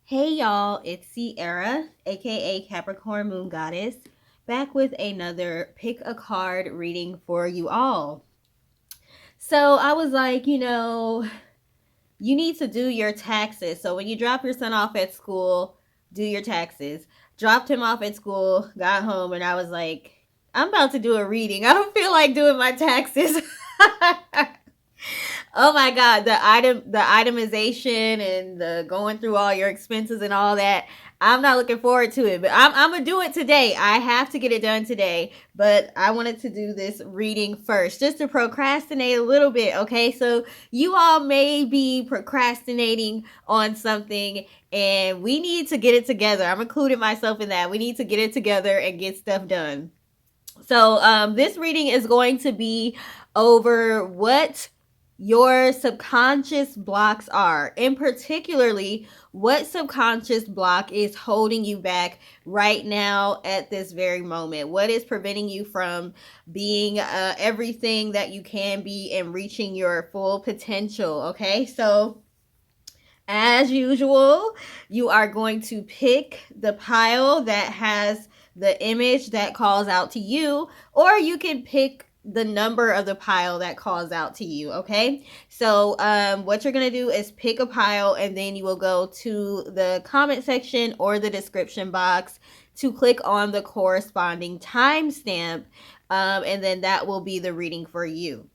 Hey y'all, it's Sierra, aka Capricorn Moon Goddess, back with another pick a card reading for you all. So I was like, you need to do your taxes. So when you drop your son off at school, do your taxes. Dropped him off at school, got home, and I was like, I'm about to do a reading. I don't feel like doing my taxes. Oh my god, the itemization and the going through all your expenses and all that. I'm not looking forward to it, but I'm gonna do it today. I have to get it done today, but I wanted to do this reading first just to procrastinate a little bit, okay? So you all may be procrastinating on something and we need to get it together. I'm including myself in that. We need to get it together and get stuff done. So this reading is going to be over what your subconscious blocks are, and particularly what subconscious block is holding you back right now at this very moment. What is preventing you from being everything that you can be and reaching your full potential? Okay, so as usual, you are going to pick the pile that has the image that calls out to you, or you can pick the number of the pile that calls out to you. Okay, so what you're gonna do is pick a pile, and then you will go to the comment section or the description box to click on the corresponding timestamp, and then that will be the reading for you.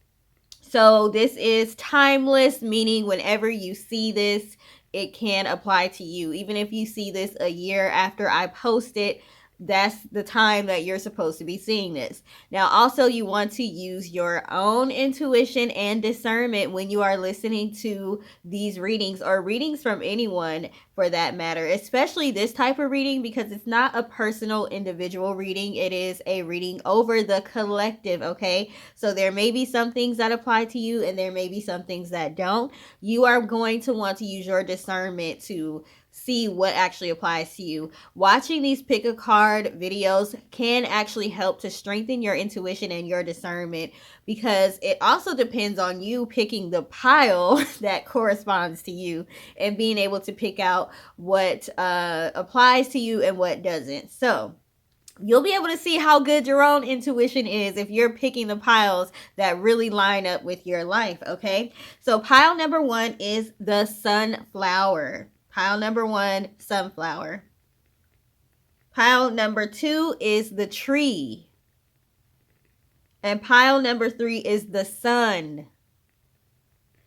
So this is timeless, meaning whenever you see this, it can apply to you. Even if you see this a year after I post it, that's the time that you're supposed to be seeing this. Now, also, you want to use your own intuition and discernment when you are listening to these readings, or readings from anyone for that matter, especially this type of reading, because it's not a personal individual reading. It is a reading over the collective, okay? So there may be some things that apply to you and there may be some things that don't. You are going to want to use your discernment to see what actually applies to you. Watching these pick a card videos can actually help to strengthen your intuition and your discernment, because it also depends on you picking the pile that corresponds to you and being able to pick out what applies to you and what doesn't. So you'll be able to see how good your own intuition is if you're picking the piles that really line up with your life, okay? So pile number 1 is the sunflower. Pile number 1, sunflower. Pile number 2 is the tree. And pile number 3 is the sun.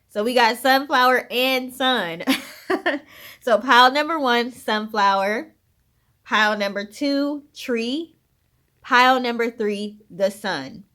So we got sunflower and sun. So pile number 1, sunflower. Pile number 2, tree. Pile number 3, the sun.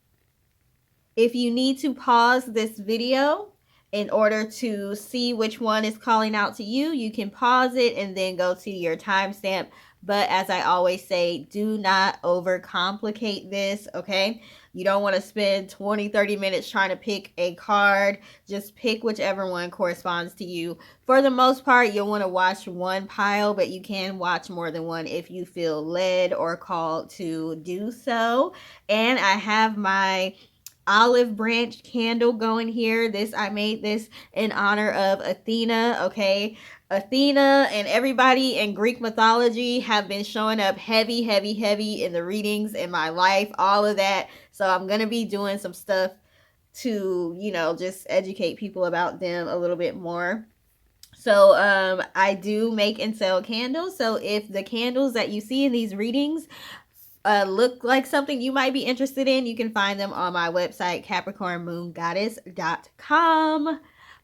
If you need to pause this video in order to see which one is calling out to you, you can pause it and then go to your timestamp. But as I always say, do not overcomplicate this, okay? You don't want to spend 20-30 minutes trying to pick a card. Just pick whichever one corresponds to you. For the most part, you'll want to watch one pile, but you can watch more than one if you feel led or called to do so. And I have my olive branch candle going here. I made this in honor of Athena, okay? Athena and everybody in Greek mythology have been showing up heavy in the readings in my life, all of that. So I'm going to be doing some stuff to, just educate people about them a little bit more. So I do make and sell candles. So if the candles that you see in these readings look like something you might be interested in, you can find them on my website, capricornmoongoddess.com,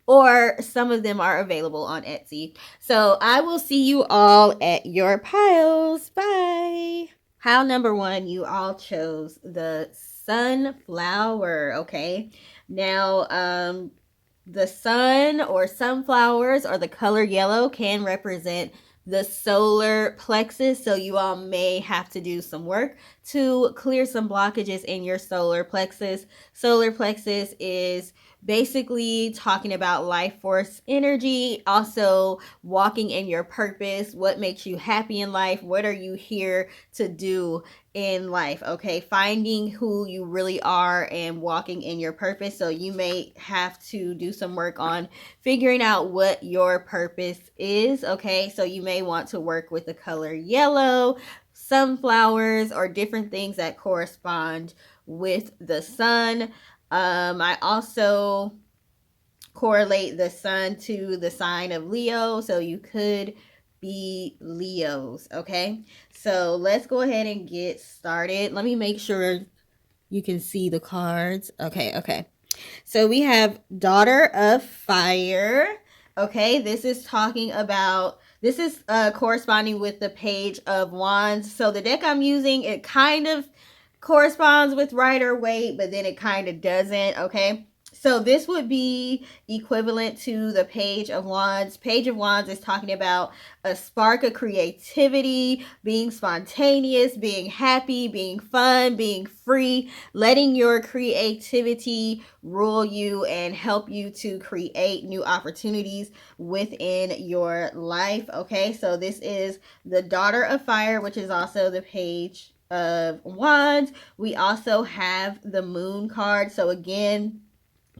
or some of them are available on Etsy. So I will see you all at your piles. Bye. Pile number 1, you all chose the sunflower, okay? Now, the sun or sunflowers or the color yellow can represent the solar plexus, so you all may have to do some work to clear some blockages in your solar plexus. Solar plexus is basically talking about life force energy, also walking in your purpose, what makes you happy in life, what are you here to do in life, okay? Finding who you really are and walking in your purpose. So you may have to do some work on figuring out what your purpose is, okay? So you may want to work with the color yellow, sunflowers, or different things that correspond with the sun. I also correlate the sun to the sign of Leo, so you could be Leos, okay? So let's go ahead and get started. Let me make sure you can see the cards. Okay. So we have Daughter of Fire. Okay, this is talking about, this is corresponding with the Page of Wands. So the deck I'm using, it kind of corresponds with Rider-Waite, but then it kind of doesn't, okay? So this would be equivalent to the Page of Wands. Page of Wands is talking about a spark of creativity, being spontaneous, being happy, being fun, being free, letting your creativity rule you and help you to create new opportunities within your life. Okay, so this is the Daughter of Fire, which is also the Page of Wands. We also have the Moon card. So again,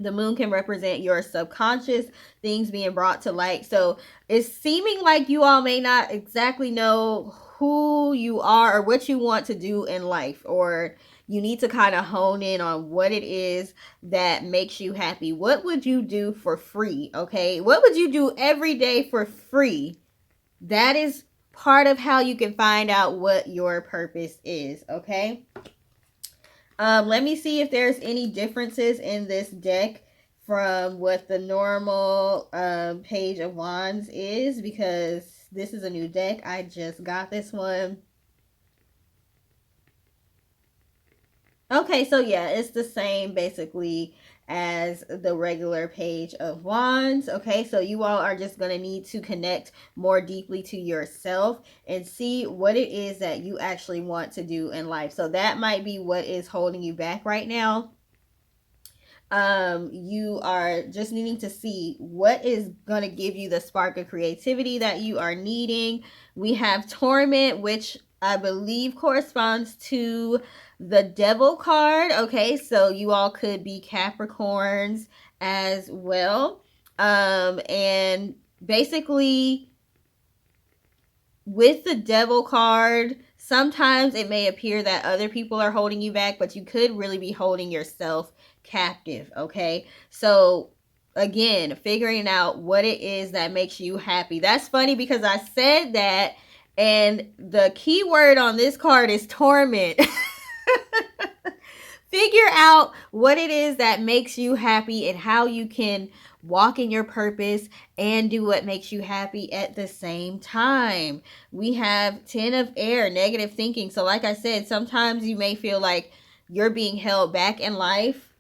the moon can represent your subconscious, things being brought to light. So it's seeming like you all may not exactly know who you are or what you want to do in life, or you need to kind of hone in on what it is that makes you happy. What would you do for free? Okay, what would you do every day for free? That is part of how you can find out what your purpose is. Okay, let me see if there's any differences in this deck from what the normal Page of Wands is, because this is a new deck. I just got this one. Okay, so yeah, it's the same basically as the regular Page of Wands. Okay, so you all are just going to need to connect more deeply to yourself and see what it is that you actually want to do in life. So that might be what is holding you back right now. You are just needing to see what is going to give you the spark of creativity that you are needing. We have Torment, which I believe corresponds to the Devil card. Okay, so you all could be Capricorns as well. And basically with the Devil card, sometimes it may appear that other people are holding you back, but you could really be holding yourself captive. Okay, so again, figuring out what it is that makes you happy. That's funny because I said that, and the key word on this card is torment. Figure out what it is that makes you happy and how you can walk in your purpose and do what makes you happy at the same time. We have 10 of air, negative thinking. So like I said, sometimes you may feel like you're being held back in life,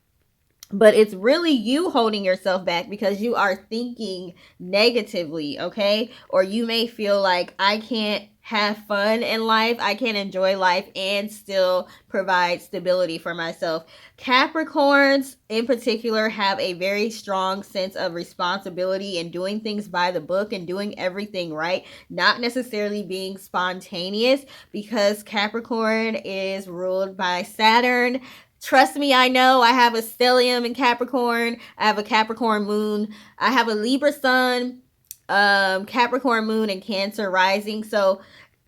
but it's really you holding yourself back because you are thinking negatively, okay? Or you may feel like, I can't have fun in life, I can't enjoy life and still provide stability for myself. Capricorns in particular have a very strong sense of responsibility and doing things by the book and doing everything right, not necessarily being spontaneous, because Capricorn is ruled by Saturn. Trust me, I know. I have a stellium in Capricorn. I have a Capricorn moon. I have a Libra sun, Capricorn moon, and Cancer rising. So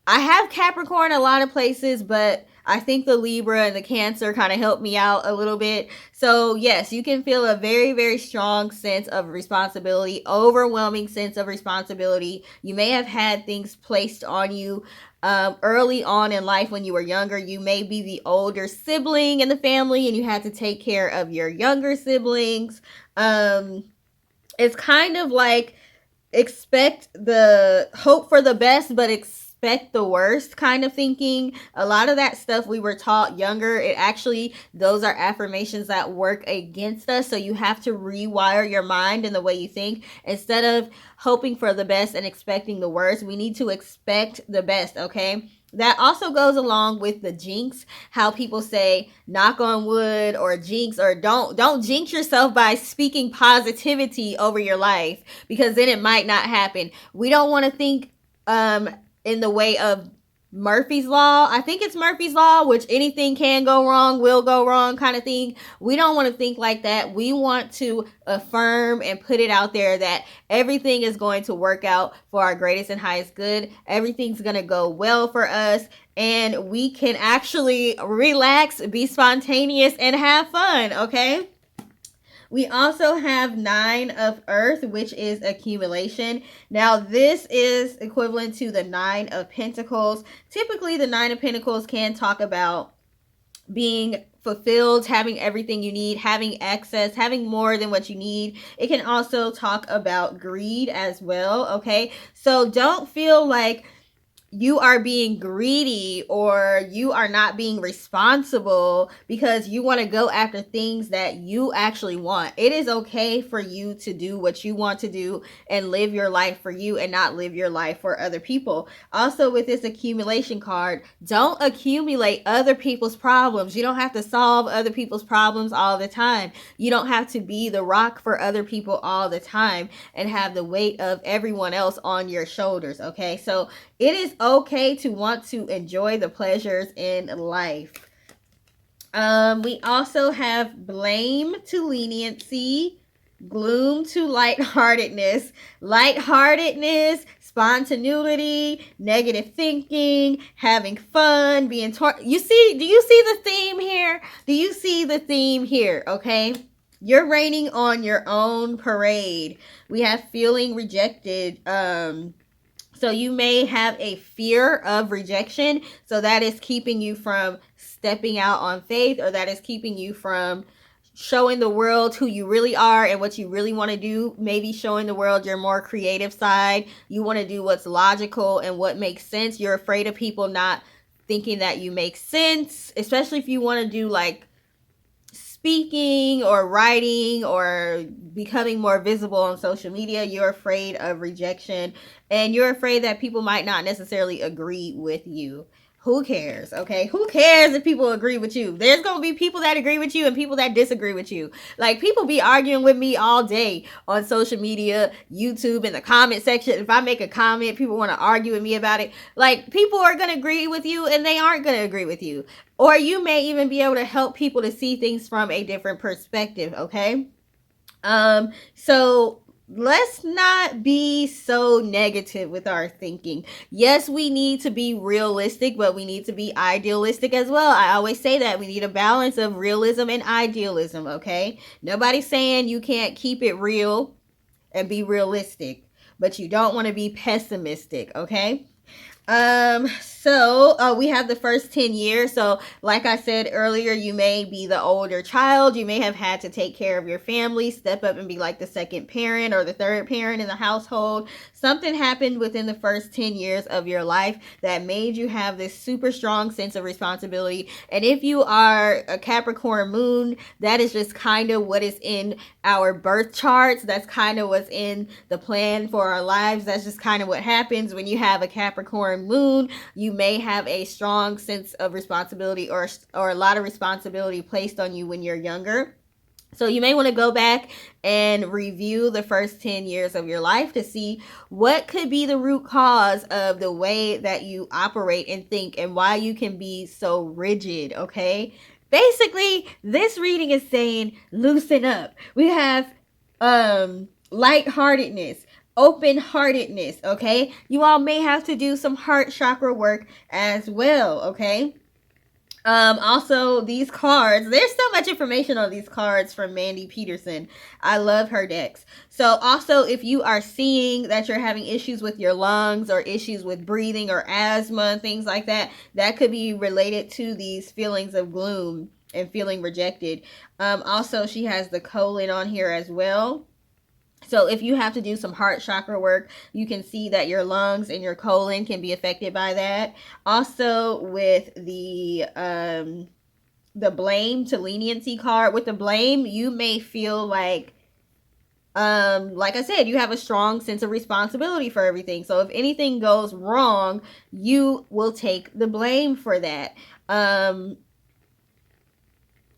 I have Capricorn a lot of places, but I think the Libra and the Cancer kind of helped me out a little bit. So yes, you can feel a very, very strong sense of responsibility, overwhelming sense of responsibility. You may have had things placed on you early on in life when you were younger. You may be the older sibling in the family and you had to take care of your younger siblings. It's kind of like hope for the best, but expect expect the worst kind of thinking. A lot of that stuff we were taught younger, it actually, those are affirmations that work against us. So you have to rewire your mind and the way you think. Instead of hoping for the best and expecting the worst, we need to expect the best, okay? That also goes along with the jinx, how people say knock on wood or jinx, or don't jinx yourself by speaking positivity over your life, because then it might not happen. We don't want to think in the way of Murphy's Law. I think it's Murphy's Law, which anything can go wrong, will go wrong kind of thing. We don't want to think like that. We want to affirm and put it out there that everything is going to work out for our greatest and highest good. Everything's going to go well for us, and we can actually relax, be spontaneous, and have fun, okay? We also have 9 of Earth, which is accumulation. Now, this is equivalent to the 9 of Pentacles. Typically, the 9 of Pentacles can talk about being fulfilled, having everything you need, having excess, having more than what you need. It can also talk about greed as well, okay? So don't feel like you are being greedy or you are not being responsible because you want to go after things that you actually want. It is okay for you to do what you want to do and live your life for you and not live your life for other people. Also, with this accumulation card, don't accumulate other people's problems. You don't have to solve other people's problems all the time. You don't have to be the rock for other people all the time and have the weight of everyone else on your shoulders, okay? So it is okay to want to enjoy the pleasures in life. We also have blame to leniency, gloom to lightheartedness, spontaneity, negative thinking, having fun, being do you see the theme here? Do you see the theme here? Okay. You're raining on your own parade. We have feeling rejected. So you may have a fear of rejection. So that is keeping you from stepping out on faith, or that is keeping you from showing the world who you really are and what you really want to do. Maybe showing the world your more creative side. You want to do what's logical and what makes sense. You're afraid of people not thinking that you make sense, especially if you want to do like speaking or writing or becoming more visible on social media. You're afraid of rejection, and you're afraid that people might not necessarily agree with you. Who cares? Okay, who cares if people agree with you? There's gonna be people that agree with you and people that disagree with you. Like, people be arguing with me all day on social media, YouTube, in the comment section. If I make a comment, people want to argue with me about it. Like, people are gonna agree with you and they aren't gonna agree with you. Or you may even be able to help people to see things from a different perspective, okay? So let's not be so negative with our thinking. Yes, we need to be realistic, but we need to be idealistic as well. I always say that we need a balance of realism and idealism, okay? Nobody's saying you can't keep it real and be realistic, but you don't want to be pessimistic, okay? So we have the first 10 years. So like I said earlier, you may be the older child. You may have had to take care of your family, step up and be like the second parent or the third parent in the household. Something happened within the first 10 years of your life that made you have this super strong sense of responsibility. And if you are a Capricorn moon, that is just kind of what is in our birth charts. That's kind of what's in the plan for our lives. That's just kind of what happens when you have a Capricorn moon. You may have a strong sense of responsibility or a lot of responsibility placed on you when you're younger. So you may want to go back and review the first 10 years of your life to see what could be the root cause of the way that you operate and think and why you can be so rigid, okay? Basically, this reading is saying loosen up. We have lightheartedness, open-heartedness, okay? You all may have to do some heart chakra work as well, okay? Also, these cards, there's so much information on these cards from Mandy Peterson. I love her decks. So also, if you are seeing that you're having issues with your lungs or issues with breathing or asthma and things like that, that could be related to these feelings of gloom and feeling rejected. Also, she has the colon on here as well. So if you have to do some heart chakra work, you can see that your lungs and your colon can be affected by that. Also with the blame to leniency card, with the blame, you may feel like I said, you have a strong sense of responsibility for everything. So if anything goes wrong, you will take the blame for that.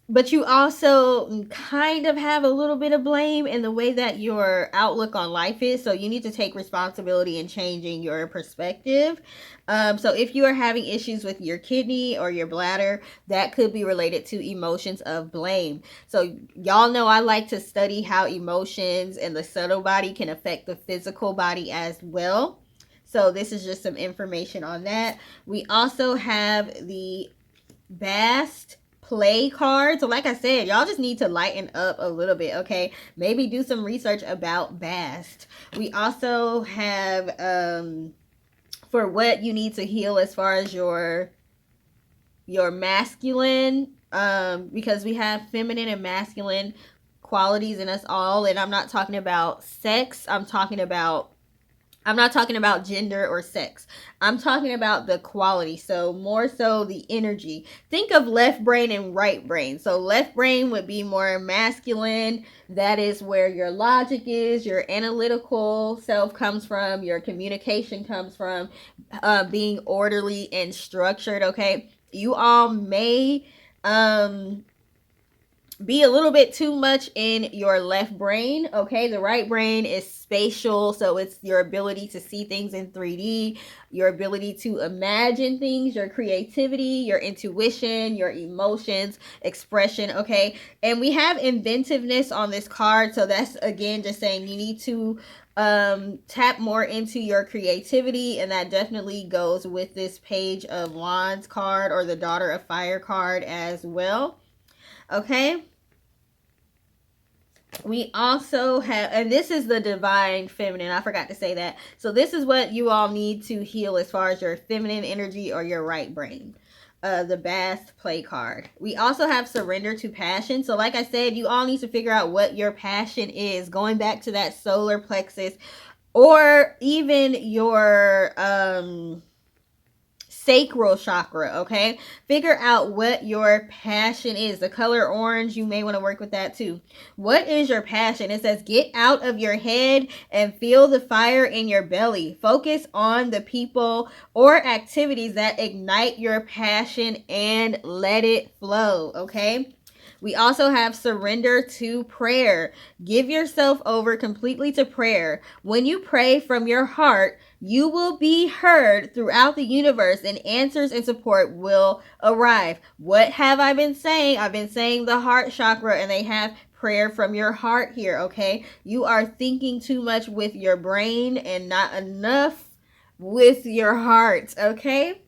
But you also kind of have a little bit of blame in the way that your outlook on life is. So you need to take responsibility in changing your perspective. So if you are having issues with your kidney or your bladder, that could be related to emotions of blame. So y'all know I like to study how emotions and the subtle body can affect the physical body as well. So this is just some information on that. We also have the Bast play card. So like I said, y'all just need to lighten up a little bit, okay? Maybe do some research about Bast. We also have for what you need to heal as far as your masculine, because we have feminine and masculine qualities in us all, and I'm not talking about sex. I'm not talking about gender or sex. I'm talking about the quality. So more so the energy. Think of left brain and right brain. So left brain would be more masculine. That is where your logic is, your analytical self comes from, your communication comes from, being orderly and structured, okay? You all may be a little bit too much in your left brain, okay? The right brain is spatial, so it's your ability to see things in 3D, your ability to imagine things, your creativity, your intuition, your emotions, expression, okay? And we have inventiveness on this card, so that's again just saying you need to tap more into your creativity, and that definitely goes with this Page of Wands card or the Daughter of Fire card as well. Okay, we also have, and this is the divine feminine, I forgot to say that. So this is what you all need to heal as far as your feminine energy or your right brain. The Bast play card. We also have surrender to passion. So like I said, you all need to figure out what your passion is, going back to that solar plexus, or even your sacral chakra, okay? Figure out what your passion is. The color orange, you may want to work with that too. What is your passion? It says get out of your head and feel the fire in your belly. Focus on the people or activities that ignite your passion and let it flow, okay? We also have surrender to prayer. Give yourself over completely to prayer. When you pray from your heart, you will be heard throughout the universe and answers and support will arrive. What have I been saying? I've been saying the heart chakra, and they have prayer from your heart here, okay? You are thinking too much with your brain and not enough with your heart, okay?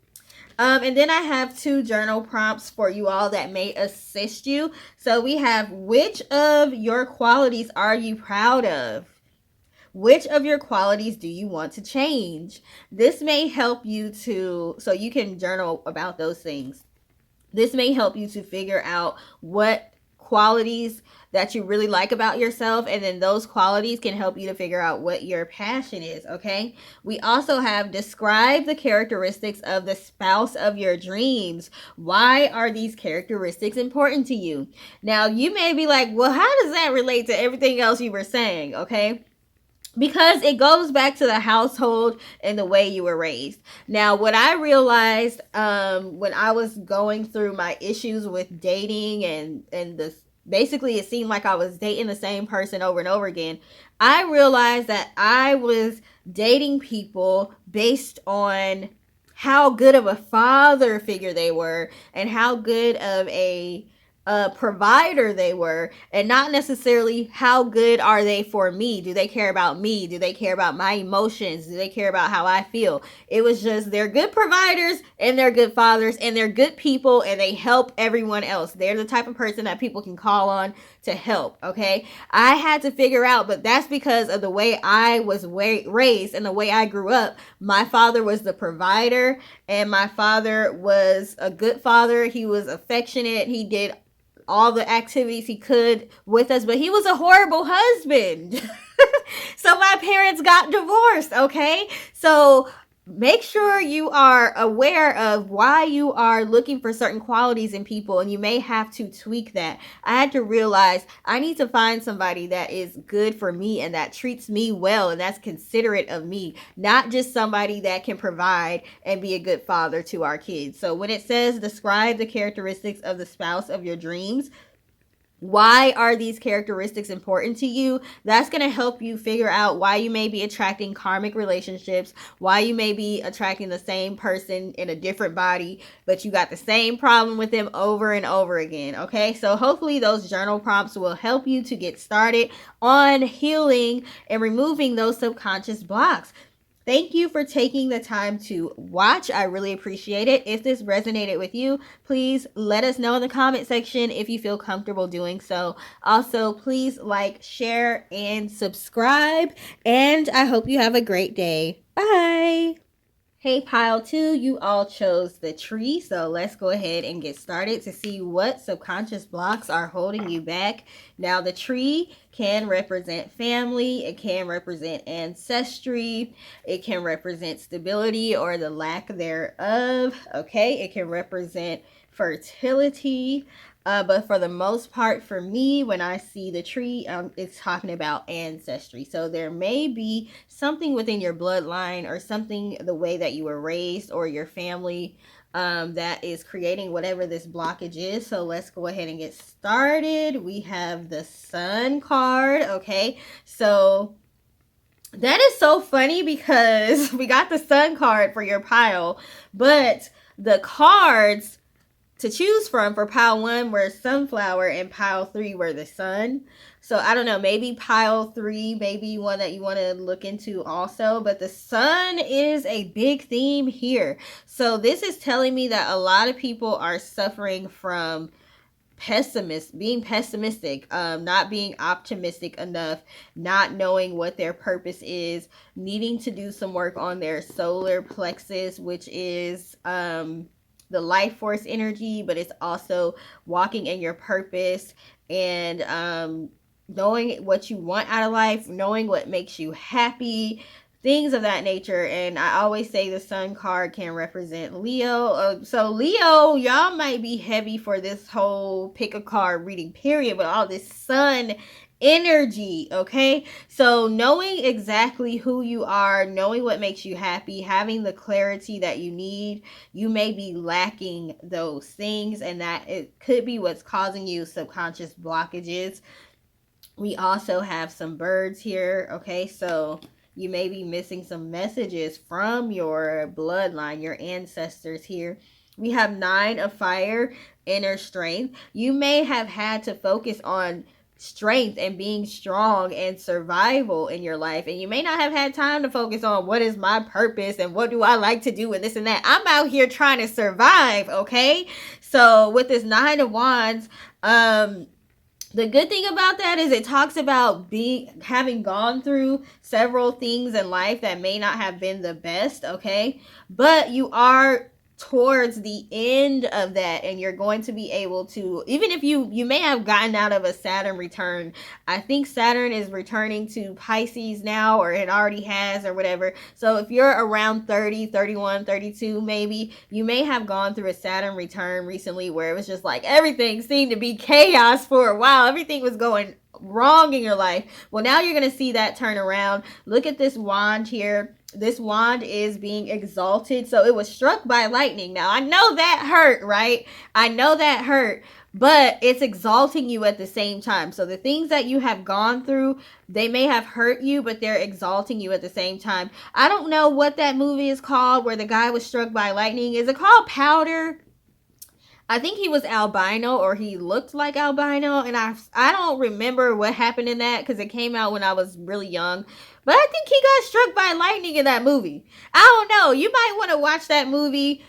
And then I have 2 journal prompts for you all that may assist you. So we have, which of your qualities are you proud of? Which of your qualities do you want to change? This may help you to, so you can journal about those things. This may help you to figure out what qualities that you really like about yourself, and then those qualities can help you to figure out what your passion is, okay? We also have describe the characteristics of the spouse of your dreams. Why are these characteristics important to you? Now, you may be like, well, how does that relate to everything else you were saying, okay? Because it goes back to the household and the way you were raised. Now, what I realized when I was going through my issues with dating and this, basically it seemed like I was dating the same person over and over again. I realized that I was dating people based on how good of a father figure they were and how good of a provider they were, and not necessarily how good are they for me. Do they care about me? Do they care about my emotions? Do they care about how I feel? It was just they're good providers and they're good fathers and they're good people and they help everyone else. They're the type of person that people can call on to help, okay? I had to figure out, but that's because of the way I was raised and the way I grew up. My father was the provider, and my father was a good father. He was affectionate. He did all the activities he could with us, but he was a horrible husband. So my parents got divorced, okay? So make sure you are aware of why you are looking for certain qualities in people, and you may have to tweak that. I had to realize I need to find somebody that is good for me and that treats me well and that's considerate of me, not just somebody that can provide and be a good father to our kids. So when it says describe the characteristics of the spouse of your dreams, why are these characteristics important to you? That's going to help you figure out why you may be attracting karmic relationships, why you may be attracting the same person in a different body, but you got the same problem with them over and over again. Okay, so hopefully those journal prompts will help you to get started on healing and removing those subconscious blocks. Thank you for taking the time to watch. I really appreciate it. If this resonated with you, please let us know in the comment section if you feel comfortable doing so. Also, please like, share, and subscribe. And I hope you have a great day. Bye. Hey, pile two, you all chose the tree, so let's go ahead and get started to see what subconscious blocks are holding you back. Now, the tree can represent family, it can represent ancestry, it can represent stability or the lack thereof, okay? It can represent fertility, but for the most part, for me, when I see the tree, it's talking about ancestry. So there may be something within your bloodline or something the way that you were raised or your family that is creating whatever this blockage is. So let's go ahead and get started. We have the Sun card, okay? So that is so funny because we got the Sun card for your pile, but the cards to choose from for pile 1 were sunflower and pile 3 were the sun. So I don't know, maybe pile 3 maybe one that you want to look into also, but the sun is a big theme here. So this is telling me that a lot of people are suffering from being pessimistic, not being optimistic enough, not knowing what their purpose is, needing to do some work on their solar plexus, which is the life force energy, but it's also walking in your purpose and knowing what you want out of life, knowing what makes you happy, things of that nature. And I always say the sun card can represent Leo. So Leo, y'all might be heavy for this whole pick a card reading period, but all this sun energy, okay? So knowing exactly who you are, knowing what makes you happy, having the clarity that you need, you may be lacking those things, and that it could be what's causing you subconscious blockages. We also have some birds here, okay? So you may be missing some messages from your bloodline, your ancestors here. We have 9 of fire, inner strength. You may have had to focus on strength and being strong and survival in your life, and you may not have had time to focus on what is my purpose and what do I like to do and this and that. I'm out here trying to survive, okay? So with this 9 of wands, the good thing about that is it talks about having gone through several things in life that may not have been the best, okay? But you are towards the end of that, and you're going to be able to, even if you may have gotten out of a Saturn return. I think Saturn is returning to Pisces now, or it already has, or whatever. So if you're around 30, 31, 32 maybe, you may have gone through a Saturn return recently where it was just like everything seemed to be chaos for a while. Everything was going wrong in your life. Well, now you're going to see that turn around. Look at this wand here. This wand is being exalted. So it was struck by lightning. Now, I know that hurt, right? I know that hurt, but it's exalting you at the same time. So the things that you have gone through, they may have hurt you, but they're exalting you at the same time. I don't know what that movie is called where the guy was struck by lightning. Is it called Powder? I think he was albino, or he looked like albino, and I don't remember what happened in that because it came out when I was really young. But I think he got struck by lightning in that movie. I don't know. You might want to watch that movie.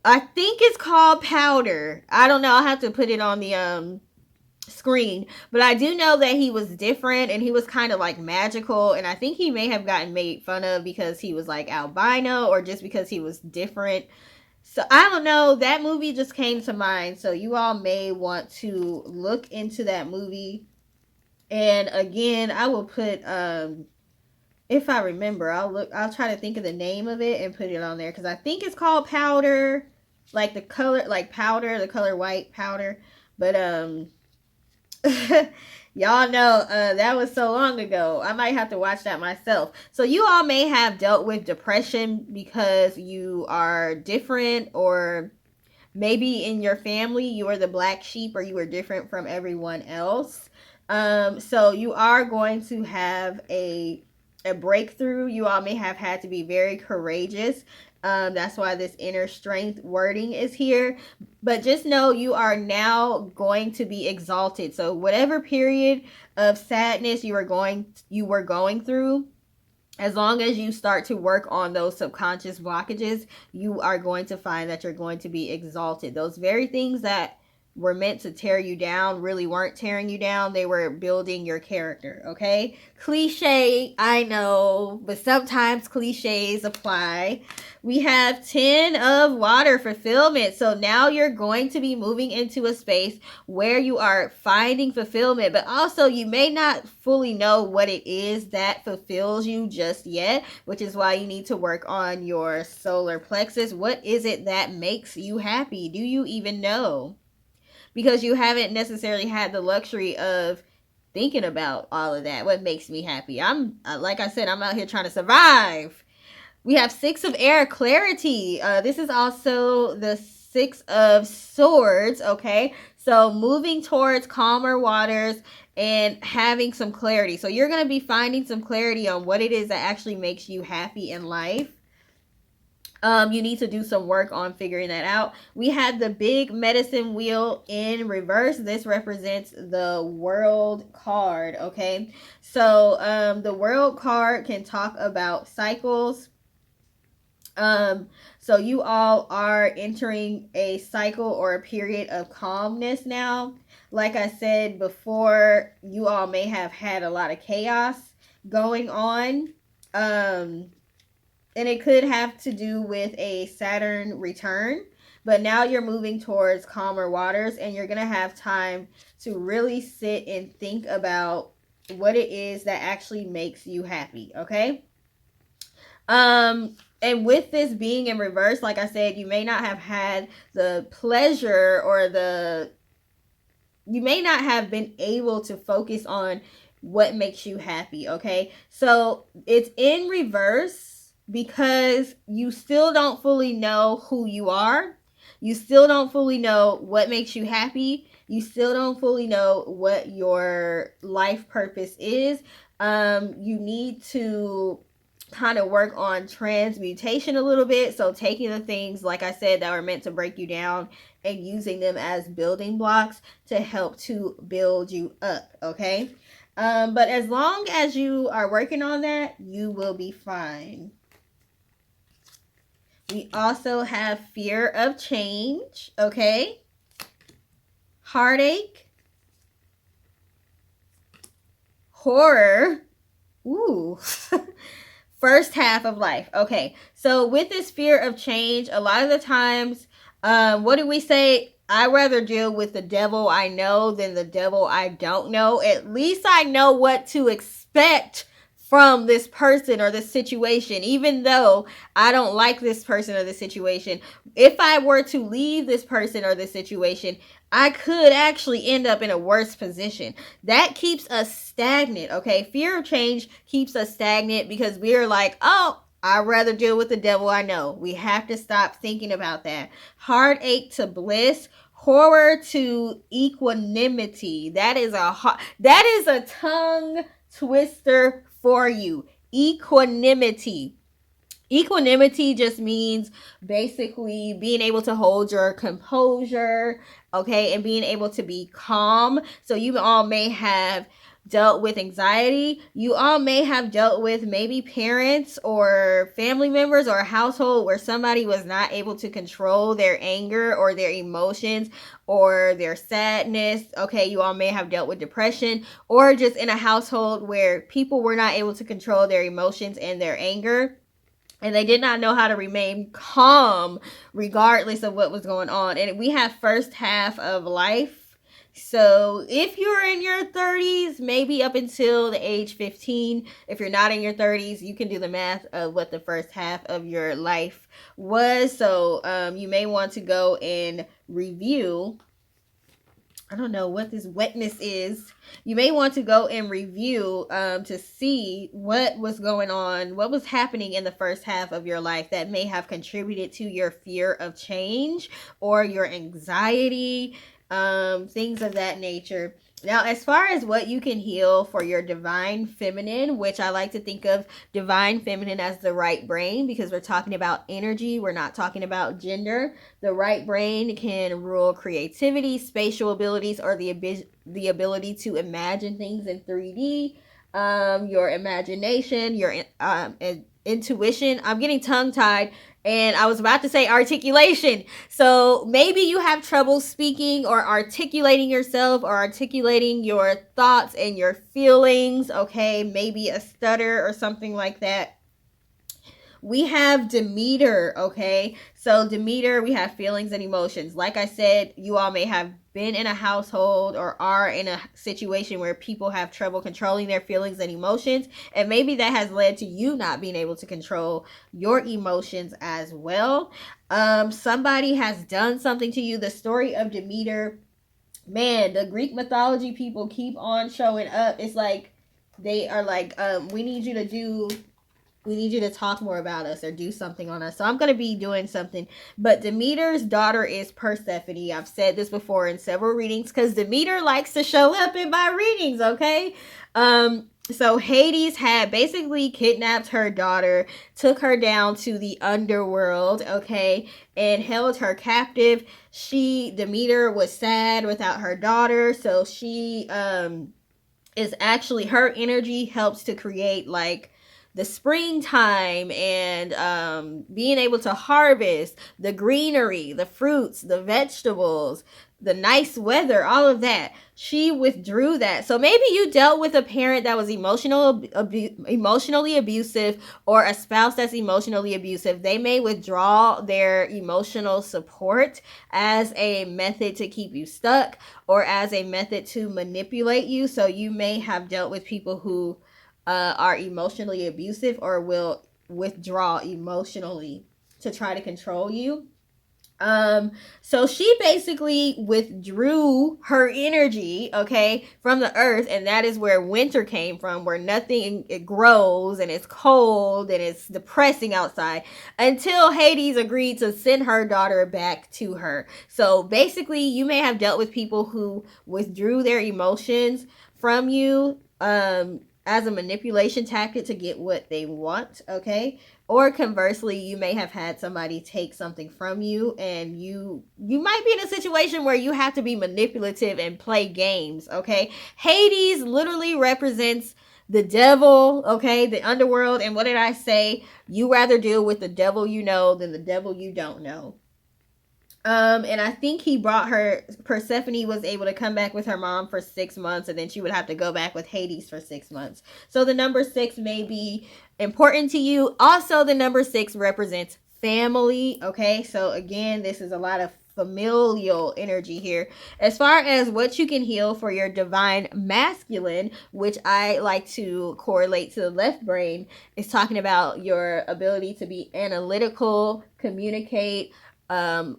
I think it's called Powder. I don't know. I'll have to put it on the screen. But I do know that he was different and he was kind of like magical, and I think he may have gotten made fun of because he was like albino or just because he was different. So I don't know, that movie just came to mind, so you all may want to look into that movie And again, I will put if I remember, I'll try to think of the name of it and put it on there because I think it's called powder, like the color, like powder, the color white powder. But y'all know that was so long ago. I might have to watch that myself. So you all may have dealt with depression because you are different, or maybe in your family you are the black sheep, or you are different from everyone else. So you are going to have a breakthrough. You all may have had to be very courageous. That's why this inner strength wording is here. But just know you are now going to be exalted. So whatever period of sadness you were going through, as long as you start to work on those subconscious blockages, you are going to find that you're going to be exalted. Those very things that were meant to tear you down really weren't tearing you down. They were building your character, okay? Cliche, I know, but sometimes cliches apply. We have 10 of water, fulfillment. So now you're going to be moving into a space where you are finding fulfillment, but also you may not fully know what it is that fulfills you just yet, which is why you need to work on your solar plexus. What is it that makes you happy? Do you even know? Because you haven't necessarily had the luxury of thinking about all of that. What makes me happy? I'm like I said, I'm out here trying to survive. We have 6 of air, clarity. This is also the 6 of swords, okay? So moving towards calmer waters and having some clarity. So you're going to be finding some clarity on what it is that actually makes you happy in life. You need to do some work on figuring that out. We had the big medicine wheel in reverse. This represents the world card, okay? So the world card can talk about cycles. So you all are entering a cycle or a period of calmness now. Like I said before, you all may have had a lot of chaos going on. And it could have to do with a Saturn return, but now you're moving towards calmer waters, and you're going to have time to really sit and think about what it is that actually makes you happy, okay? And with this being in reverse, like I said, you may not have had the pleasure, or you may not have been able to focus on what makes you happy, okay? So it's in reverse because you still don't fully know who you are. You still don't fully know what makes you happy. You still don't fully know what your life purpose is. You need to kind of work on transmutation a little bit. So taking the things, like I said, that were meant to break you down and using them as building blocks to help to build you up, okay? But as long as you are working on that, you will be fine. We also have fear of change, okay? Heartache. Horror. Ooh. First half of life. Okay. So with this fear of change, a lot of the times, what do we say? I'd rather deal with the devil I know than the devil I don't know. At least I know what to expect from this person or this situation, even though I don't like this person or this situation. If I were to leave this person or this situation, I could actually end up in a worse position. That keeps us stagnant, okay? Fear of change keeps us stagnant because we're like, oh, I'd rather deal with the devil I know. We have to stop thinking about that. Heartache to bliss. Horror to equanimity. That is a tongue twister for you. Equanimity. Equanimity just means basically being able to hold your composure, okay, and being able to be calm. So you all may have dealt with anxiety. You all may have dealt with maybe parents or family members or a household where somebody was not able to control their anger or their emotions or their sadness. Okay, you all may have dealt with depression, or just in a household where people were not able to control their emotions and their anger, and they did not know how to remain calm regardless of what was going on. And we have first half of life. So if you're in your 30s, maybe up until the age 15, if you're not in your 30s, you can do the math of what the first half of your life was. So you may want to go and review. I don't know what this wetness is. You may want to go and review to see what was going on, what was happening in the first half of your life that may have contributed to your fear of change or your anxiety, things of that nature. Now, as far as what you can heal for your divine feminine, which I like to think of divine feminine as the right brain, because we're talking about energy, we're not talking about gender. The right brain can rule creativity, spatial abilities, or the ability to imagine things in 3D. Your imagination, your intuition. I'm getting tongue tied, and I was about to say articulation. So maybe you have trouble speaking or articulating yourself or articulating your thoughts and your feelings. Okay, maybe a stutter or something like that. We have Demeter, okay? So Demeter, we have feelings and emotions. Like I said, you all may have been in a household or are in a situation where people have trouble controlling their feelings and emotions, and maybe that has led to you not being able to control your emotions as well. Somebody has done something to you. The story of Demeter, man, the Greek mythology people keep on showing up. It's like they are like, we need you to talk more about us or do something on us. So I'm going to be doing something. But Demeter's daughter is Persephone. I've said this before in several readings because Demeter likes to show up in my readings, okay? So Hades had basically kidnapped her daughter, took her down to the underworld, okay, and held her captive. Demeter was sad without her daughter, so she is actually, her energy helps to create like the springtime and being able to harvest the greenery, the fruits, the vegetables, the nice weather, all of that. She withdrew that. So maybe you dealt with a parent that was emotionally abusive, or a spouse that's emotionally abusive. They may withdraw their emotional support as a method to keep you stuck or as a method to manipulate you. So you may have dealt with people who are emotionally abusive or will withdraw emotionally to try to control you. So she basically withdrew her energy, okay, from the earth, and that is where winter came from, where nothing it grows and it's cold and it's depressing outside, until Hades agreed to send her daughter back to her. So basically, you may have dealt with people who withdrew their emotions from you, as a manipulation tactic to get what they want, okay? Or conversely, you may have had somebody take something from you, and you might be in a situation where you have to be manipulative and play games, okay? Hades literally represents the devil, okay? The underworld. And what did I say? You rather deal with the devil you know than the devil you don't know. And I think he brought her, Persephone was able to come back with her mom for 6 months, and then she would have to go back with Hades for 6 months. So the number 6 may be important to you. Also, the number 6 represents family, okay? So again, this is a lot of familial energy here. As far as what you can heal for your divine masculine, which I like to correlate to the left brain, is talking about your ability to be analytical, communicate,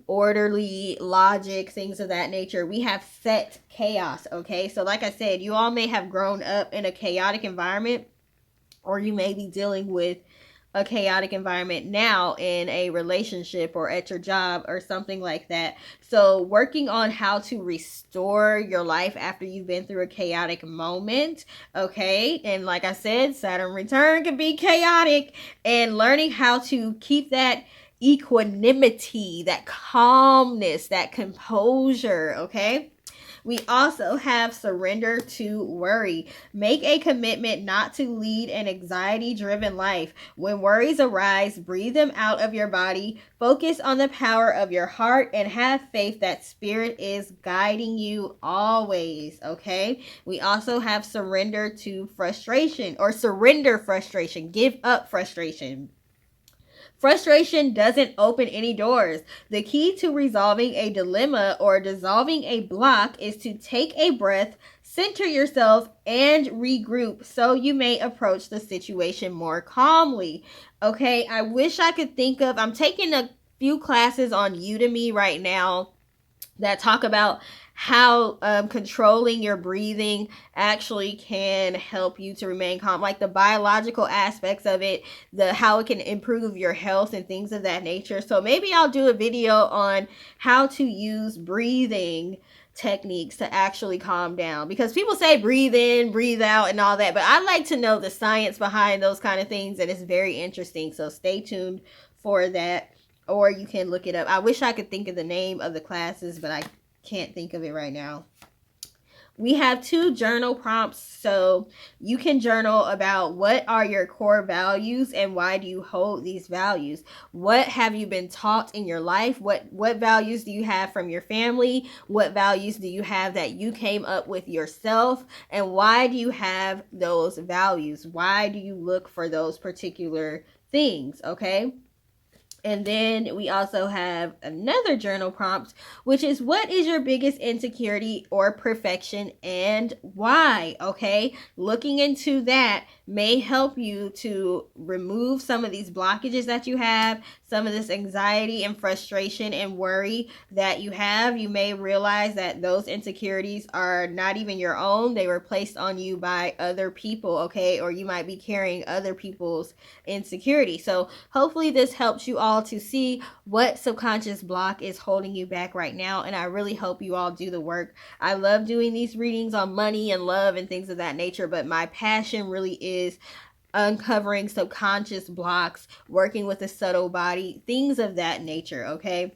orderly, logic, things of that nature. We have set chaos, okay? So like I said, you all may have grown up in a chaotic environment, or you may be dealing with a chaotic environment now in a relationship or at your job or something like that. So working on how to restore your life after you've been through a chaotic moment, okay? And like I said, Saturn return can be chaotic, and learning how to keep that equanimity, that calmness, that composure, okay? We also have surrender to worry. Make a commitment not to lead an anxiety-driven life. When worries arise, breathe them out of your body. Focus on the power of your heart and have faith that spirit is guiding you always, okay? We also have surrender to frustration, or surrender frustration. Give up frustration. Frustration doesn't open any doors. The key to resolving a dilemma or dissolving a block is to take a breath, center yourself, and regroup so you may approach the situation more calmly. Okay, I wish I could think of, I'm taking a few classes on Udemy right now that talk about how controlling your breathing actually can help you to remain calm, like the biological aspects of it, the how it can improve your health and things of that nature. So maybe I'll do a video on how to use breathing techniques to actually calm down, because people say breathe in, breathe out and all that, but I like to know the science behind those kind of things, and it's very interesting. So stay tuned for that, or you can look it up. I wish I could think of the name of the classes, but I can't think of it right now. We have 2 journal prompts, so you can journal about what are your core values and why do you hold these values. What have you been taught in your life? What values do you have from your family? What values do you have that you came up with yourself? And why do you have those values? Why do you look for those particular things, okay? And then we also have another journal prompt, which is what is your biggest insecurity or perfection and why? Okay, looking into that may help you to remove some of these blockages that you have, some of this anxiety and frustration and worry that you have. You may realize that those insecurities are not even your own, they were placed on you by other people, okay? Or you might be carrying other people's insecurity. So hopefully this helps you all to see what subconscious block is holding you back right now, and I really hope you all do the work. I love doing these readings on money and love and things of that nature, but my passion really is uncovering subconscious blocks, working with the subtle body, things of that nature, okay?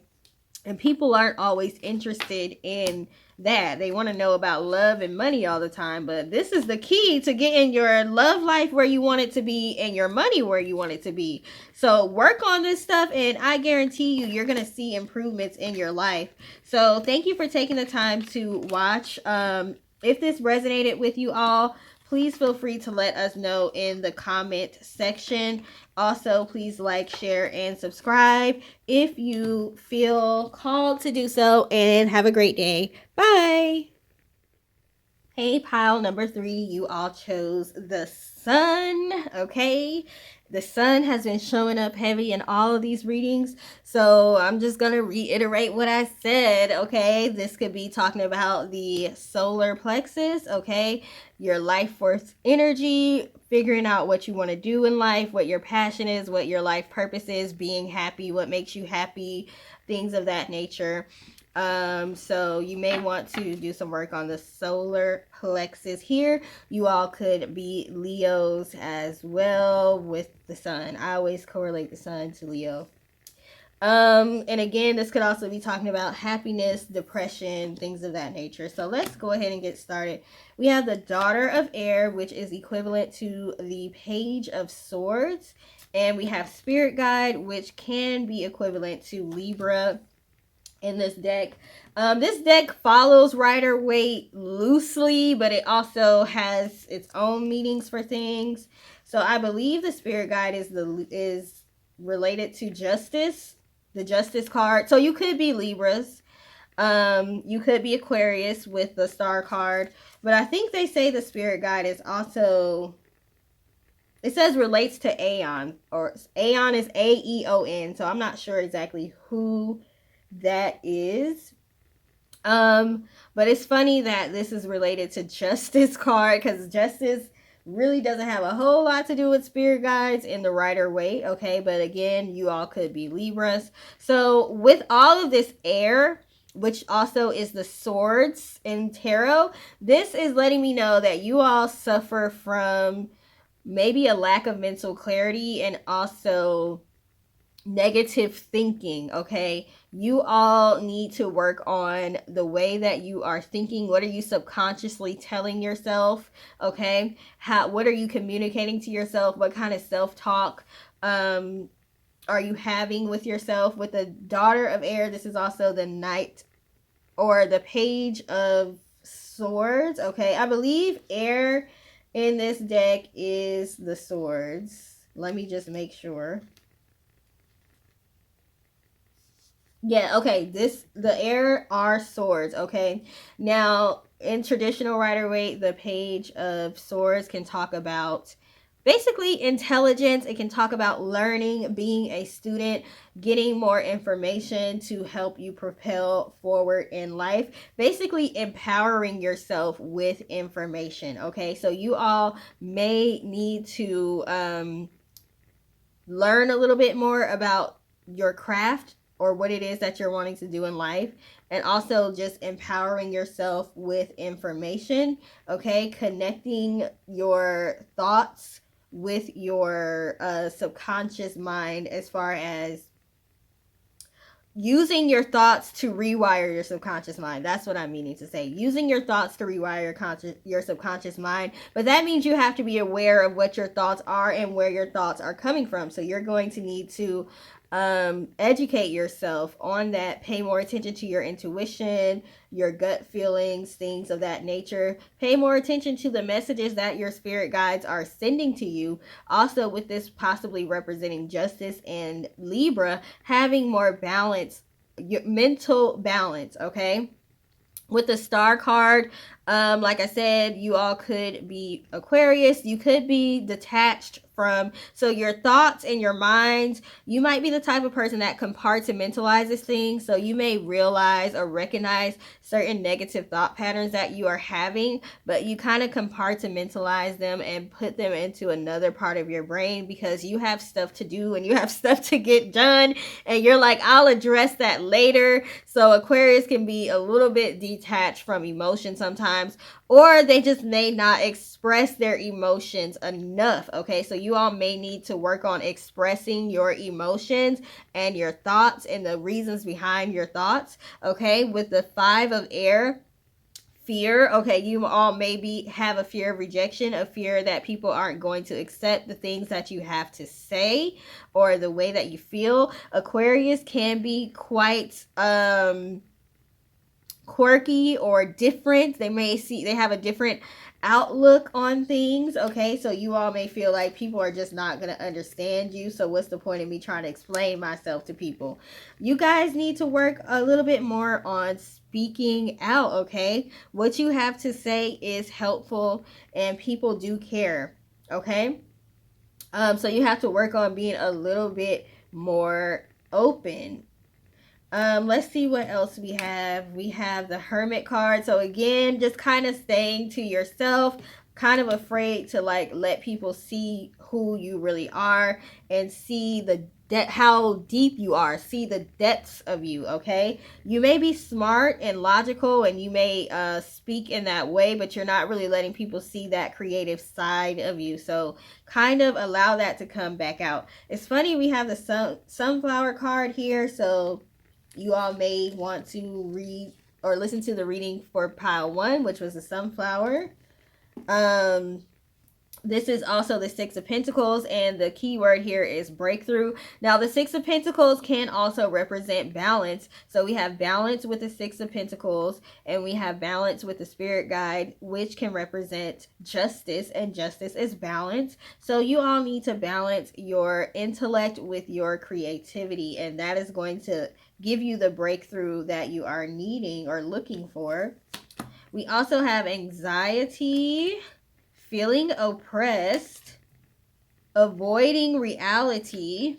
And people aren't always interested in that. They want to know about love and money all the time, but this is the key to getting your love life where you want it to be and your money where you want it to be. So work on this stuff, and I guarantee you're going to see improvements in your life. So thank you for taking the time to watch. If this resonated with you all, please feel free to let us know in the comment section. Also, please like, share, and subscribe if you feel called to do so, and have a great day. Bye. Hey, pile number 3, you all chose the sun, okay? The sun has been showing up heavy in all of these readings, so I'm just going to reiterate what I said, okay? This could be talking about the solar plexus, okay? Your life force energy, figuring out what you want to do in life, what your passion is, what your life purpose is, being happy, what makes you happy, things of that nature. So you may want to do some work on the solar plexus here. You all could be Leos as well with the sun. I always correlate the sun to Leo. And again, this could also be talking about happiness, depression, things of that nature. So let's go ahead and get started. We have the Daughter of Air, which is equivalent to the Page of Swords. And we have Spirit Guide, which can be equivalent to Libra in this deck. This deck follows Rider-Waite loosely, but it also has its own meanings for things. So I believe the Spirit Guide is related to Justice, the Justice card. So you could be Libras. You could be Aquarius with the Star card. But I think they say the Spirit Guide is also, it says relates to Aeon, or Aeon is Aeon. So I'm not sure exactly who that is. But it's funny that this is related to Justice card, because Justice really doesn't have a whole lot to do with spirit guides in the Rider-Waite, okay? But again, you all could be Libras. So with all of this air, which also is the swords in tarot, this is letting me know that you all suffer from maybe a lack of mental clarity and also negative thinking, okay? You all need to work on the way that you are thinking. What are you subconsciously telling yourself, okay? What are you communicating to yourself? What kind of self-talk are you having with yourself? With the Daughter of Air, this is also the Knight or the Page of Swords, okay? I believe air in this deck is the swords. Let me just make sure. Yeah, okay. The air are swords, okay? Now, in traditional Rider-Waite, the page of swords can talk about basically intelligence. It can talk about learning, being a student, getting more information to help you propel forward in life. Basically, empowering yourself with information, okay? So you all may need to learn a little bit more about your craft or what it is that you're wanting to do in life, and also just empowering yourself with information, okay? Connecting your thoughts with your subconscious mind, as far as using your thoughts to rewire your subconscious mind. That's what I'm meaning to say. Using your thoughts to rewire your subconscious mind. But that means you have to be aware of what your thoughts are and where your thoughts are coming from. So you're going to need to educate yourself on that. Pay more attention to your intuition, your gut feelings, things of that nature. Pay more attention to the messages that your spirit guides are sending to you. Also, with this possibly representing justice and Libra, having more balance, your mental balance, okay? With the star card, like I said, you all could be Aquarius. You could be detached from, so your thoughts and your minds, you might be the type of person that compartmentalizes things. So you may realize or recognize certain negative thought patterns that you are having, but you kind of compartmentalize them and put them into another part of your brain because you have stuff to do and you have stuff to get done, and you're like, I'll address that later. So Aquarius can be a little bit detached from emotion sometimes, or they just may not express their emotions enough, okay? So you all may need to work on expressing your emotions and your thoughts and the reasons behind your thoughts, okay? With the 5 of air, fear, okay, you all maybe have a fear of rejection, a fear that people aren't going to accept the things that you have to say or the way that you feel. Aquarius can be quite quirky or different. They have a different outlook on things, okay? So you all may feel like people are just not going to understand you, so what's the point of me trying to explain myself to people? You guys need to work a little bit more on speaking out, okay? What you have to say is helpful and people do care, okay? So you have to work on being a little bit more open. Let's see what else we have. We have the Hermit card. So again, just kind of staying to yourself, kind of afraid to like let people see who you really are and see how deep you are, see the depths of you, okay? You may be smart and logical and you may speak in that way, but you're not really letting people see that creative side of you. So kind of allow that to come back out. It's funny, we have the sunflower card here, so you all may want to read or listen to the reading for pile 1, which was the sunflower. This is also the 6 of Pentacles, and the key word here is breakthrough. Now, the 6 of Pentacles can also represent balance. So we have balance with the 6 of Pentacles, and we have balance with the Spirit Guide, which can represent justice, and justice is balance. So you all need to balance your intellect with your creativity, and that is going to give you the breakthrough that you are needing or looking for. We also have anxiety, feeling oppressed, avoiding reality,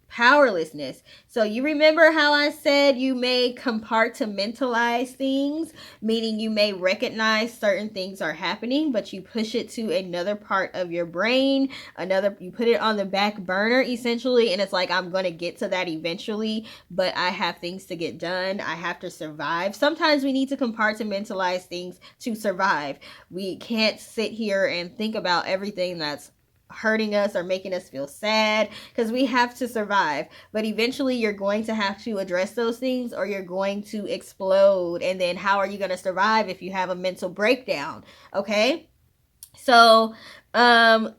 powerlessness. So you remember how I said you may compartmentalize things, meaning you may recognize certain things are happening, but you push it to another part of your brain, you put it on the back burner essentially, and it's like, I'm going to get to that eventually, but I have things to get done. I have to survive. Sometimes we need to compartmentalize things to survive. We can't sit here and think about everything that's hurting us or making us feel sad, because we have to survive. But eventually you're going to have to address those things or you're going to explode, and then how are you going to survive if you have a mental breakdown? Okay, so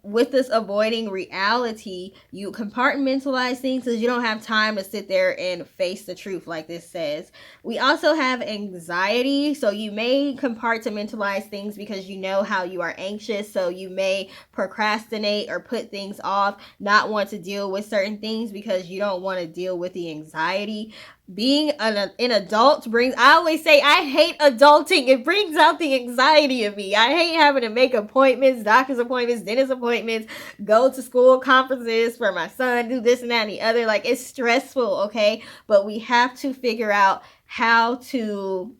with this avoiding reality, you compartmentalize things because you don't have time to sit there and face the truth, like this says. We also have anxiety. So you may compartmentalize things because you know how you are anxious. So you may procrastinate or put things off, not want to deal with certain things because you don't want to deal with the anxiety. Being an adult brings, I always say, I hate adulting. It brings out the anxiety of me. I hate having to make appointments, doctor's appointments, dentist appointments, go to school conferences for my son, do this and that and the other. Like, it's stressful, okay? But we have to figure out how to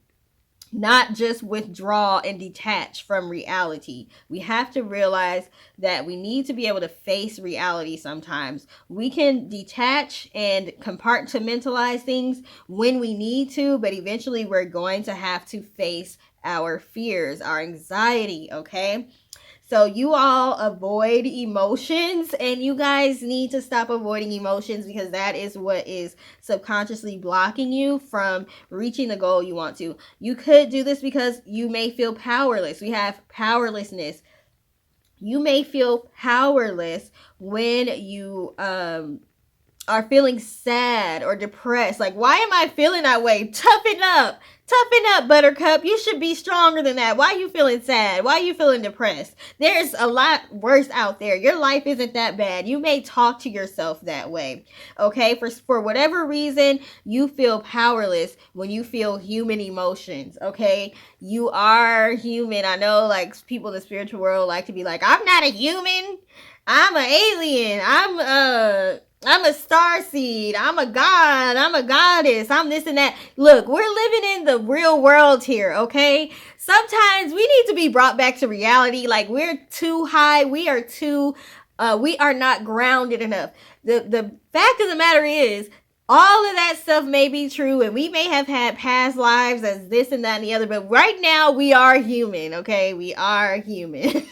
not just withdraw and detach from reality. We have to realize that we need to be able to face reality sometimes. We can detach and compartmentalize things when we need to, but eventually we're going to have to face our fears, our anxiety, okay? So you all avoid emotions, and you guys need to stop avoiding emotions, because that is what is subconsciously blocking you from reaching the goal you want to. You could do this because you may feel powerless. We have powerlessness. You may feel powerless when you are feeling sad or depressed. Like, why am I feeling that way? Toughen up. Toughen up, Buttercup. You should be stronger than that. Why are you feeling sad? Why are you feeling depressed? There's a lot worse out there. Your life isn't that bad. You may talk to yourself that way. Okay? For whatever reason, you feel powerless when you feel human emotions. Okay? You are human. I know, like, people in the spiritual world like to be like, I'm not a human. I'm an alien. I'm a star seed. I'm a god. I'm a goddess. I'm this and that. Look, we're living in the real world here, okay? Sometimes we need to be brought back to reality. Like, we're too high. We are not grounded enough. The fact of the matter is, all of that stuff may be true, and we may have had past lives as this and that and the other, but right now we are human, okay? We are human.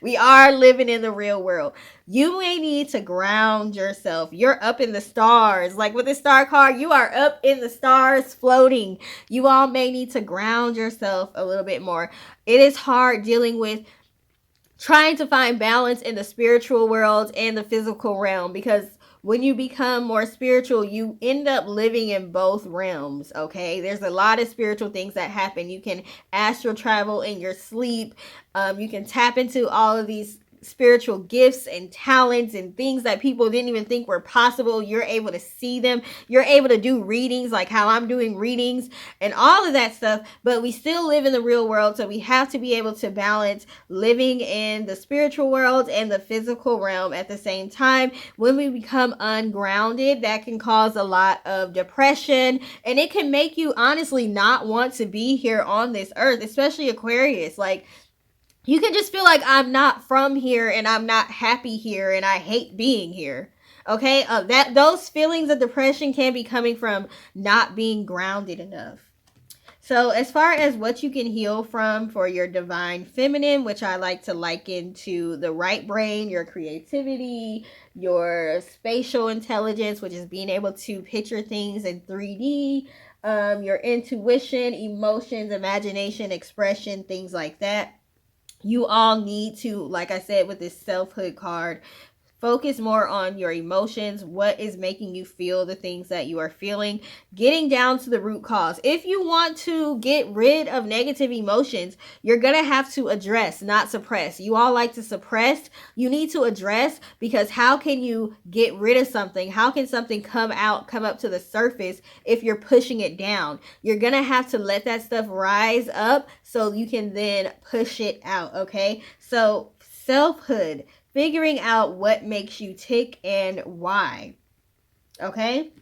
We are living in the real world. You may need to ground yourself. You're up in the stars. Like with the star card, you are up in the stars floating. You all may need to ground yourself a little bit more. It is hard dealing with trying to find balance in the spiritual world and the physical realm, because when you become more spiritual, you end up living in both realms, okay? There's a lot of spiritual things that happen. You can astral travel in your sleep. You can tap into all of these spiritual gifts and talents and things that people didn't even think were possible. You're able to see them. You're able to do readings like how I'm doing readings and all of that stuff, but we still live in the real world, so we have to be able to balance living in the spiritual world and the physical realm at the same time. When we become ungrounded, that can cause a lot of depression, and it can make you honestly not want to be here on this earth, especially Aquarius. Like, you can just feel like I'm not from here and I'm not happy here and I hate being here. Okay? That those feelings of depression can be coming from not being grounded enough. So as far as what you can heal from for your divine feminine, which I like to liken to the right brain, your creativity, your spatial intelligence, which is being able to picture things in 3D, your intuition, emotions, imagination, expression, things like that. You all need to, like I said with this selfhood card, focus more on your emotions, what is making you feel the things that you are feeling, getting down to the root cause. If you want to get rid of negative emotions, you're going to have to address, not suppress. You all like to suppress. You need to address, because how can you get rid of something? How can something come up to the surface if you're pushing it down? You're going to have to let that stuff rise up so you can then push it out, okay? So selfhood, figuring out what makes you tick and why. Okay?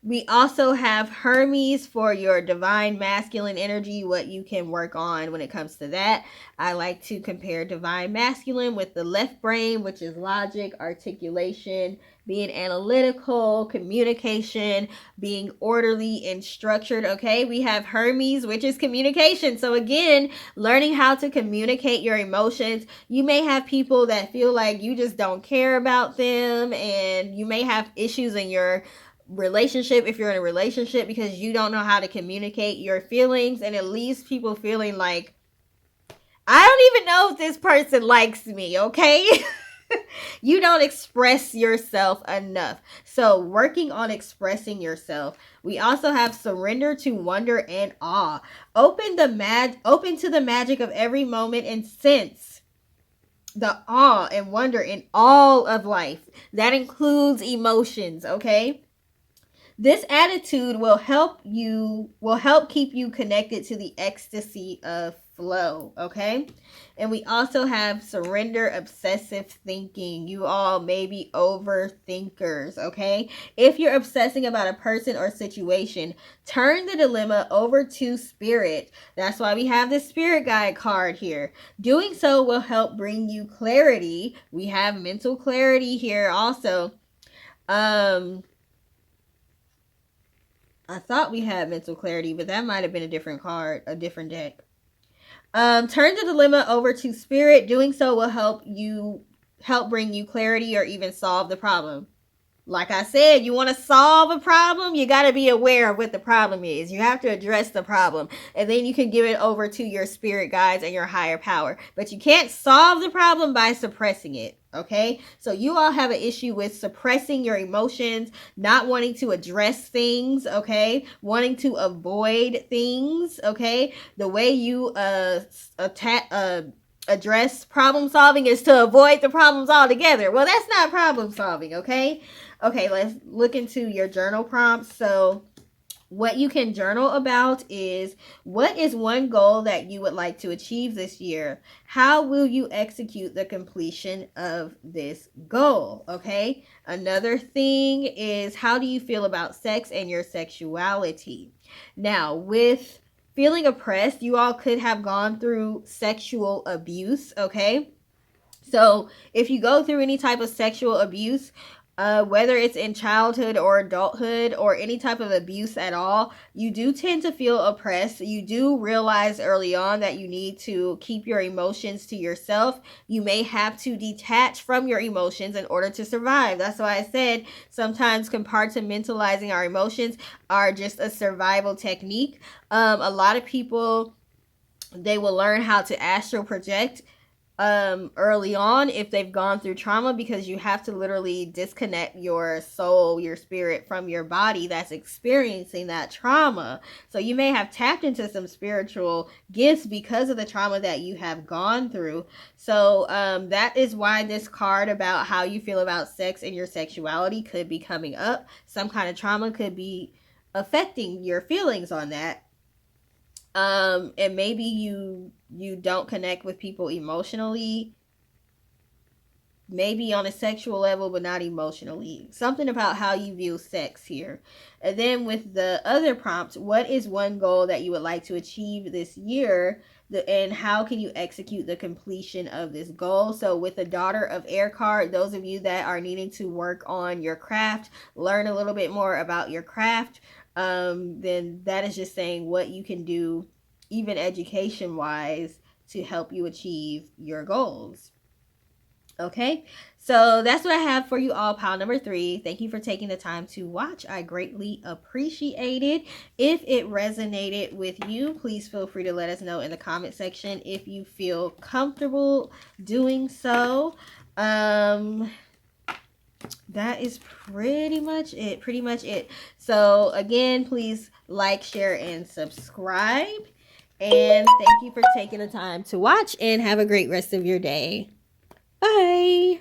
We also have Hermes for your divine masculine energy, what you can work on when it comes to that. I like to compare divine masculine with the left brain, which is logic, articulation, being analytical, communication, being orderly and structured. Okay, we have Hermes, which is communication. So again, learning how to communicate your emotions. You may have people that feel like you just don't care about them, and you may have issues in your relationship, if you're in a relationship, because you don't know how to communicate your feelings, and it leaves people feeling like, I don't even know if this person likes me, okay? You don't express yourself enough. So working on expressing yourself. We also have surrender to wonder and awe. Open to the magic of every moment and sense the awe and wonder in all of life. That includes emotions, okay? This attitude will help keep you connected to the ecstasy of flow, okay? And we also have surrender obsessive thinking. You all may be overthinkers, okay? If you're obsessing about a person or situation, turn the dilemma over to spirit. That's why we have the spirit guide card here. Doing so will help bring you clarity. We have mental clarity here also. I thought we had mental clarity, but that might have been a different card, a different deck. Turn the dilemma over to spirit. Doing so will help bring you clarity or even solve the problem. Like I said, you want to solve a problem, you got to be aware of what the problem is. You have to address the problem, and then you can give it over to your spirit guides and your higher power. But you can't solve the problem by suppressing it, okay? So you all have an issue with suppressing your emotions, not wanting to address things, okay? Wanting to avoid things, okay? The way you address problem solving is to avoid the problems altogether. Well, that's not problem solving, okay? Okay, let's look into your journal prompts. So what you can journal about is, what is one goal that you would like to achieve this year? How will you execute the completion of this goal? Okay. Another thing is, how do you feel about sex and your sexuality? Now, with feeling oppressed, you all could have gone through sexual abuse. Okay. So if you go through any type of sexual abuse, whether it's in childhood or adulthood or any type of abuse at all, you do tend to feel oppressed. You do realize early on that you need to keep your emotions to yourself. You may have to detach from your emotions in order to survive. That's why I said sometimes compartmentalizing our emotions are just a survival technique. A lot of people, they will learn how to astral project early on if they've gone through trauma, because you have to literally disconnect your soul, your spirit from your body that's experiencing that trauma. So you may have tapped into some spiritual gifts because of the trauma that you have gone through. So that is why this card about how you feel about sex and your sexuality could be coming up. Some kind of trauma could be affecting your feelings on that. And maybe you don't connect with people emotionally, maybe on a sexual level but not emotionally. Something about how you view sex here. And then with the other prompt, what is one goal that you would like to achieve this year, and how can you execute the completion of this goal? So with the Daughter of Air card, those of you that are needing to work on your craft, learn a little bit more about your craft, then that is just saying what you can do, even education wise, to help you achieve your goals. Okay, so that's what I have for you all, pile number 3. Thank you for taking the time to watch. I greatly appreciate it. If it resonated with you, please feel free to let us know in the comment section if you feel comfortable doing so. That is pretty much it. So again, please like, share, and subscribe. And thank you for taking the time to watch, and have a great rest of your day. Bye.